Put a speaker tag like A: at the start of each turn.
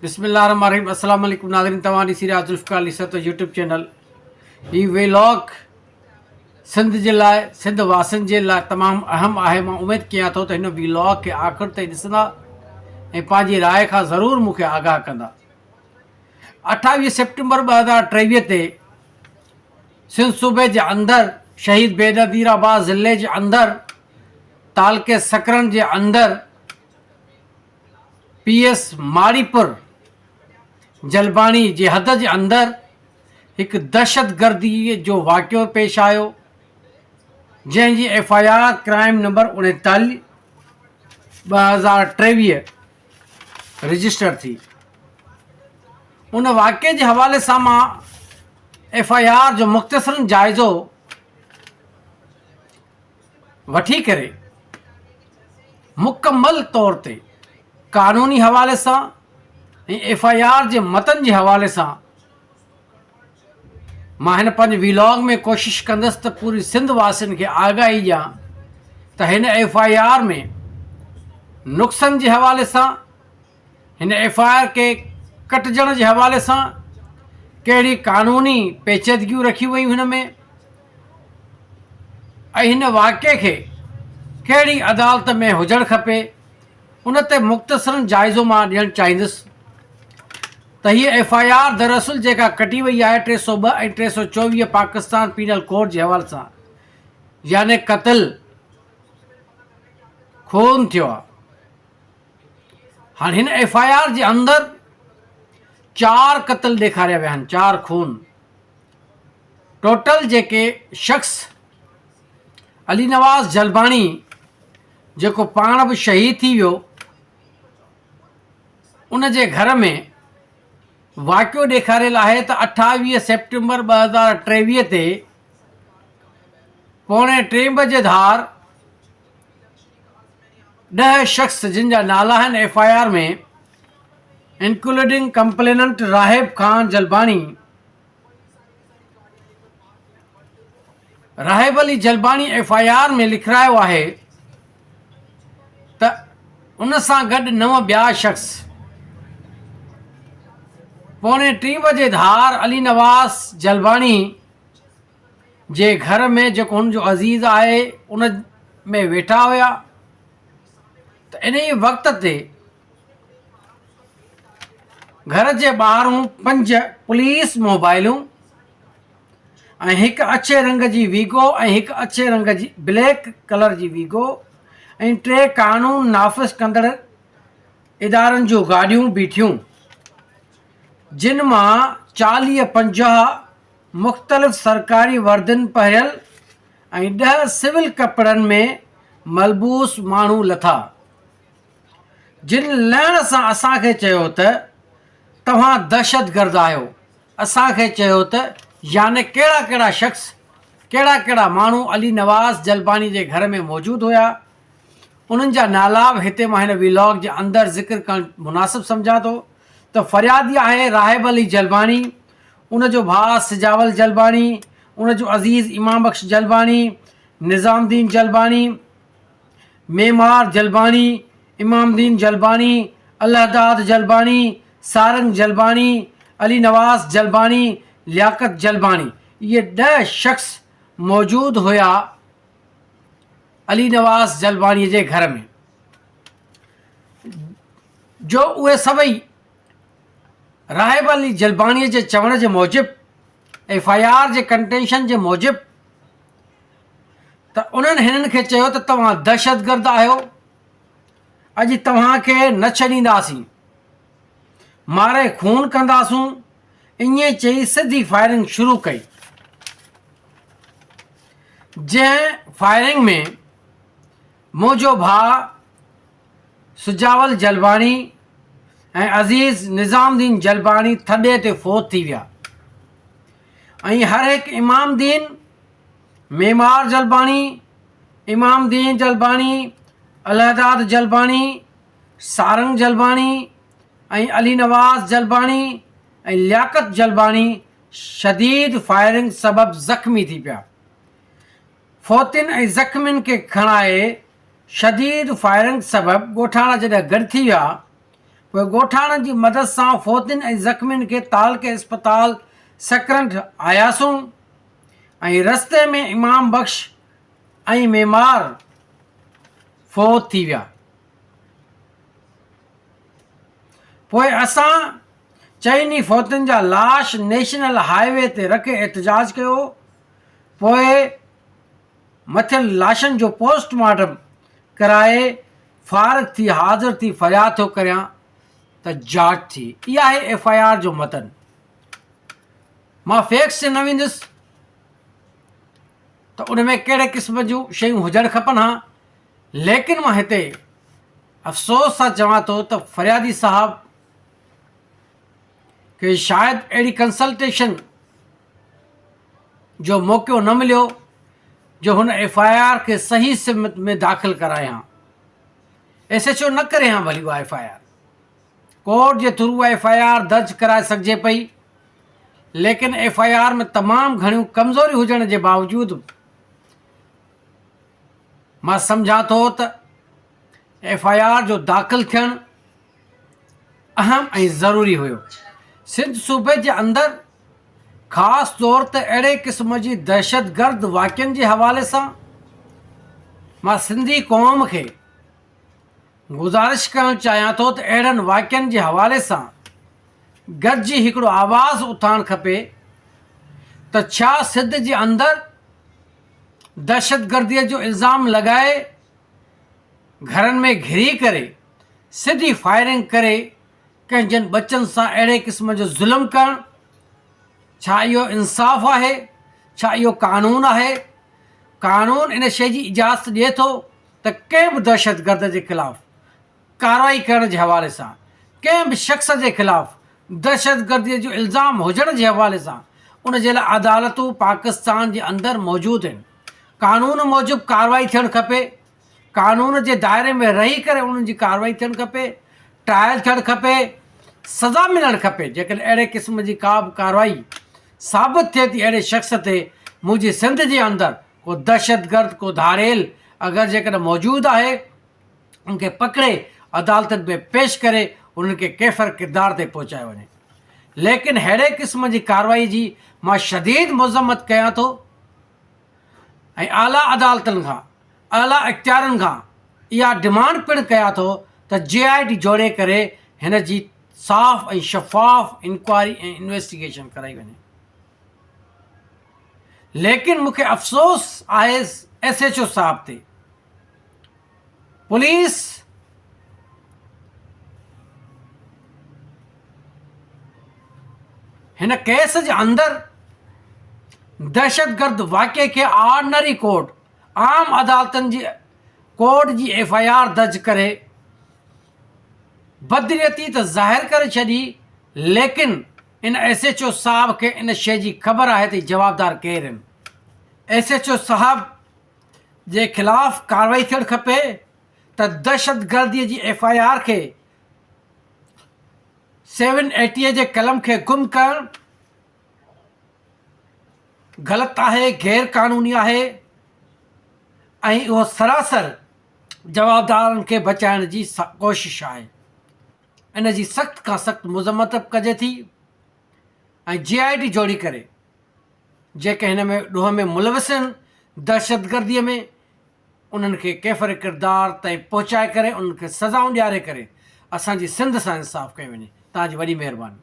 A: बिस्मिल्लाहिर्रहमानिर्रहीम। अस्सलाम वालेकुम नाज़रीन, तव्हां ॾिसी रहिया Zulfikar Ali sir YouTube channel. हीउ व्लॉग सिंध जे लाइ, सिंध वासियुनि जे लाइ तमामु अहम आहे। मां उमेदु कयां थो त हिन व्लॉग खे आख़िर ताईं ॾिसंदा ऐं पंहिंजी राय खां ज़रूरु मूंखे आगाह कंदा। 28 सेप्टेम्बर 2023 ते सिंध सूबे जे अंदरि, शहीद बेनज़ीराबाद ज़िले जे अंदरि, तालके सकरन जे अंदरि, PS माड़ीपुर जलबाणी जी हद जे अंदरि हिकु दहशतगर्दी जो वाक़ियो पेश आयो, जंहिंजी FIR क्राइम नंबर 39/2023 रजिस्टर थी। उन वाक़े जे हवाले सां मां FIR जो मुख़्तसरन जाइज़ो वठी करे मुकमल तौर ते क़ानूनी हवाले सां ऐं FIR जे मतन जे हवाले सां मां हिन पंहिंजे व्लॉग में कोशिशि कंदुसि त पूरी सिंध वासियुनि खे आगाही ॾियां त हिन FIR में नुक़्सनि जे हवाले सां, हिन FIR खे कटजण जे हवाले सां कहिड़ी क़ानूनी पेचीदगियूं रखियूं वयूं हिन में, ऐं हिन वाक़े खे कहिड़ी अदालत में हुजणु खपे, उन ते मुख़्तसरन जाइज़ो मां ॾियणु चाहींदुसि त हीअ FIR दरअसल जेका कटी वई आहे 302 ऐं 324 पाकिस्तान पीनल कोड जे हवाले सां, यानी क़त्ल, खून थियो आहे। हाणे हिन FIR जे अंदरि 4 क़त्ल ॾेखारिया विया आहिनि, 4 खून। टोटल जेके शख़्स अली नवाज़ जलबाणी जेको पाण बि शहीद थी वियो, उन जे घर में वाक़ियो ॾेखारियल आहे त 28 सेप्टेम्बर 2023 ते 2:45 बजे धार 10 शख़्स जिन जा नाला आहिनि FIR में, including complainant Rahib Khan Jalbani, Rahib Ali Jalbani FIR में लिखायो आहे त उन सां गॾु 9 ॿिया शख़्स 2:45 बजे धार अली नवाज़ जलबाणी जे घर में जेको हुनजो अज़ीज़ आहे उन में वेठा हुया। त इन ई वक़्त ते घर जे ॿाहिरूं 5 पुलिस मोबाइलूं ऐं हिकु अछे रंग जी वीगो ऐं हिकु अछे रंग जी ब्लैक कलर जी वीगो ऐं 3 कानून नाफ़िज़ कंदड़ इदारनि जूं गाॾियूं बीठियूं, जिन मां 40-50 मुख़्तलिफ़ सरकारी वर्दियुनि पहिरियल ऐं 10 सिविल कपिड़नि में मलबूस माण्हू लथा, जिन लहण सां असांखे चयो त तव्हां दहशतगर्द आहियो। असांखे चयो त याने कहिड़ा कहिड़ा शख़्स, कहिड़ा कहिड़ा माण्हू अली नवाज़ जलबाणी जे घर में मौजूदु हुया, उन्हनि जा नाला बि हिते मां हिन व्लॉग जे अंदरि ज़िक्र करणु मुनासिबु सम्झां थो। त फ़रियादी आहे राहिब अली जलबाणी, उनजो भाउ सिजावल जलबाणी, उनजो अज़ीज़ इमाम बख्श जलबाणी, निज़ामुद्दीन जलबाणी, मेमार जलबाणी, इमामुद्दीन जलबाणी, अलहदाद जलबाणी, सारंग जलबाणी, अली नवाज़ जलबाणी, लियाकत जलबाणी। इहे 10 शख़्स मौजूदु हुया अली नवाज़ जलबाणीअ जे घर में, जो उहे सभई राहिब अली जलबाणीअ जे चवण जे मूजिबि, FIR जे कंटेंशन जे मूजिबि, त उन्हनि हिननि खे चयो त तव्हां दहशतगर्द आहियो, अॼु तव्हांखे न छॾींदासीं, मारे खून कंदासूं, ईअं चई सिधी फायरिंग शुरू कई। जंहिं फायरिंग में मुंहिंजो भाउ सुजावल जलबाणी ऐं अज़ीज़ निज़ामुद्दीन जलबाणी थॾे ते फोत थी विया, ऐं हर हिकु इमामुद्दीन, मेमार जलबाणी, इमामुद्दीन जलबाणी, अलहदाद जलबाणी, सारंग जलबाणी ऐं अली नवाज़ जलबाणी ऐं लियाकत जलबाणी शदीद फायरिंग सबबि ज़ख़्मी थी पिया। फ़ौतियुनि ऐं ज़ख़्मियुनि खे खणाए शदीद फायरिंग सबबि ॻोठाणा जॾहिं गॾु थी विया, पोइ ॻोठाणनि जी मदद सां फ़ौतियुनि ऐं ज़ख़्मियुनि खे ताल के अस्पताल सकरंड आयासूं ऐं रस्ते में इमाम बख़्श ऐं मेमार फ़ौत थी विया। पोइ असां चइनी फ़ौतियुनि जा लाश नेशनल हाईवे ते रखे एहतजाज कयो। पोइ मथियल लाशनि जो पोस्टमार्टम कराए फारिग थी हाज़िर थी फ़रियाद थो करियां त जांच थी। इहा आहे FIR जो मतन। मां फैक्ट्स न वेंदुसि त उन में कहिड़े क़िस्म जूं शयूं हुजणु खपनि। हा, लेकिन मां हिते अफ़सोस सां चवां थो त फ़रियादी साहब खे शायदि अहिड़ी कंसल्टेशन जो मौक़ो न मिलियो जो हुन FIR खे सही सिमत में दाख़िल करायां। SHO न करे हा भली उहा FIR, कोर्ट जे थ्रू उहा FIR दर्ज कराए सघिजे पई, लेकिन FIR में तमामु घणियूं कमज़ोरियूं हुजण जे बावजूदि मां सम्झां थो त FIR जो दाख़िल थियणु अहम ऐं ज़रूरी हुयो। सिंध सूबे जे अंदरि ख़ासि तौर ते अहिड़े क़िस्म जी दहशतगर्द वाक़िअनि जे हवाले सां मां सिंधी क़ौम खे गुज़ारिश करणु चाहियां थो त अहिड़नि वाक़िअनि जे हवाले सां गॾिजी हिकिड़ो आवाज़ उथारणु खपे त छा सिंध जे अंदरि दहशतगर्दीअ जो इल्ज़ाम लॻाए घरनि में घिरी करे सिधी फायरिंग करे कंहिंजनि बचनि सां अहिड़े क़िस्म जो ज़ुल्म करणु, छा इहो इंसाफ़ आहे? छा इहो कानून आहे? कानून इन शइ जी इजाज़त ॾिए थो त कंहिं बि दहशतगर्द जे ख़िलाफ़ु कार्रवाई करण जे हवाले सां, कंहिं बि शख़्स जे ख़िलाफ़ु दहशतगर्दीअ जो इल्ज़ाम हुजण जे हवाले सां उन जे लाइ अदालतूं पाकिस्तान जे अंदरि मौजूदु आहिनि। कानून मूजिबि कार्रवाई थियणु खपे, कानून जे दायरे में रही करे उन्हनि जी कार्रवाई थियणु खपे, ट्रायल थियणु खपे, सज़ा मिलणु खपे। जेकॾहिं अहिड़े क़िस्म जी का बि कार्रवाई साबित थिए थी अहिड़े शख़्स ते मुंहिंजी सिंध जे अंदरि को दहशतगर्द, को धारेल अगरि जेकॾहिं मौजूदु आहे, उनखे पकिड़े अदालतनि में पेश करे उन्हनि खे कैफ़र किरदार ते पहुचाए वञे। लेकिन अहिड़े क़िस्म जी कार्रवाई जी मां शदीद मज़म्मत कयां थो ऐं आला अदालतनि खां, आला इख़्तियारनि खां इहा डिमांड पिणु कयां थो त JID जोड़े करे हिन जी साफ़ ऐं शफ़ाफ़ इंक्वायरी ऐं इन्वेस्टिगेशन कराई वञे। लेकिन मूंखे अफ़सोस आहे SHO साहब ते। पुलिस हिन केस जे अंदरि दहशतगर्द वाक़े खे ऑर्डनरी कोर्ट, आम अदालतनि जी कोर्ट जी FIR दर्ज करे बदनीयती त ज़ाहिर करे छॾी, लेकिन इन SHO साहब खे इन शइ जी ख़बर आहे त जवाबदार केरु आहिनि। SHO साहब जे ख़िलाफ़ु कार्रवाई थियणु खपे त दहशतगर्दीअ जी FIR खे 780 जे कलम खे गुम करणु ग़लति आहे, गैर क़ानूनी आहे ऐं उहो सरासर जवाबदारनि खे बचाइण जी कोशिश आहे। इन जी सख़्त खां सख़्तु मज़म्मत कजे थी ऐं JID जोड़ी करे जेके हिन में ॾोह में मुलविस आहिनि दहशतगर्दीअ में, उन्हनि खे कैफ़र किरदार ताईं पहुचाए करे उन्हनि खे सज़ाऊं ॾियारे करे असांजी सिंध सां इंसाफ़ कयो वञे। तव्हांजी वॾी महिरबानी।